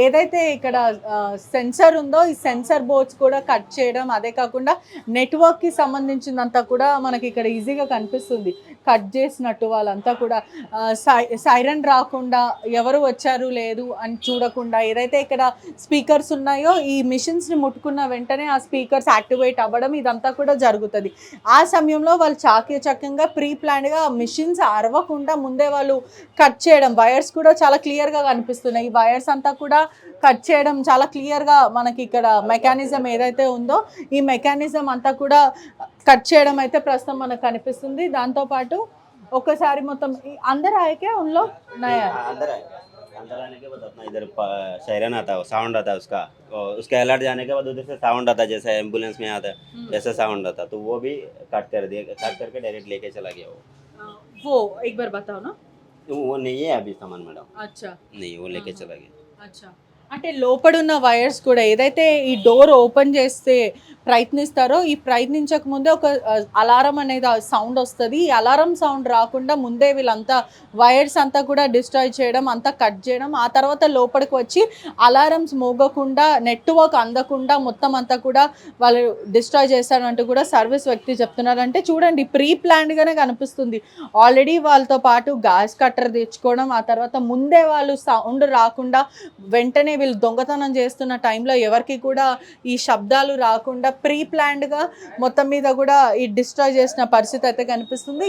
ఏదైతే ఇక్కడ సెన్సార్ ఉందో ఈ సెన్సార్ బోర్డ్స్ కూడా కట్ చేయడం, అదే కాకుండా నెట్వర్క్కి సంబంధించినంత కూడా మనకి ఇక్కడ ఈజీగా కనిపిస్తుంది కట్ చేసినట్టు. వాళ్ళంతా కూడా సైరన్ రాకుండా ఎవరు వచ్చారు లేదు అని చూడకుండా ఏదైతే ఇక్కడ స్పీకర్స్ ఉన్నాయో ఈ మిషన్స్ని ముట్టుకున్న వెంటనే ఆ స్పీకర్స్ యాక్టివేట్ అవ్వడం ఇదంతా కూడా జరుగుతుంది. ఆ సమయంలో వాళ్ళు చాకచక్యంగా ప్రీ ప్లాన్డ్గా మిషన్స్ అరవకుండా ముందే వాళ్ళు కట్ చేయడం, వైర్స్ కూడా చాలా క్లియర్గా కనిపిస్తున్నాయి. ఈ వైర్స్ అంతా కూడా కట్ చేయడం చాలా క్లియర్గా మనకి ఇక్కడ మెకానిజం ఏదైతే ఉందో ఈ మెకానిజం అంతా కూడా కట్ చేయడం అయితే ప్రస్తుతం మనకు కనిపిస్తుంది. దాంతోపాటు ఒకసారి మొత్తం అందరు ఆయకే उन लोग नया अंदर आने के बाद अपना इधर सायरन आता है, साउंड आता है उसका अलर्ट जाने के बाद उधर से साउंड आता है, जैसे एम्बुलेंस में आता है वैसा साउंड आता, तो वो भी कट कर दिया, कट करके डायरेक्ट लेके चला गया वो एक बार बताओ ना. वो नहीं है अभी सामान मैडम. अच्छा नहीं, वो लेके चला गया. अच्छा అంటే లోపడున్న వైర్స్ కూడా ఏదైతే ఈ డోర్ ఓపెన్ చేస్తే ప్రయత్నిస్తారో ఈ ప్రయత్నించక ముందే ఒక అలారం అనేది సౌండ్ వస్తుంది. ఈ అలారం సౌండ్ రాకుండా ముందే వీళ్ళంతా వైర్స్ అంతా కూడా డిస్ట్రాయ్ చేయడం, అంతా కట్ చేయడం, ఆ తర్వాత లోపలికి వచ్చి అలారమ్స్ మోగకుండా నెట్వర్క్ అందకుండా మొత్తం అంతా కూడా వాళ్ళు డిస్ట్రాయ్ చేస్తారంటూ కూడా సర్వీస్ వ్యక్తి చెప్తున్నారు. అంటే చూడండి ప్రీ ప్లాన్డ్గానే కనిపిస్తుంది. ఆల్రెడీ వాళ్ళతో పాటు గ్యాస్ కట్టర్ తెచ్చుకోవడం, ఆ తర్వాత ముందే వాళ్ళు సౌండ్ రాకుండా వెంటనే వీళ్ళు దొంగతనం చేస్తున్న టైంలో ఎవరికి కూడా ఈ శబ్దాలు రాకుండా ప్రీ ప్లాన్డ్గా మొత్తం మీద కూడా ఈ డిస్ట్రాయ్ చేసిన పరిస్థితి అయితే కనిపిస్తుంది.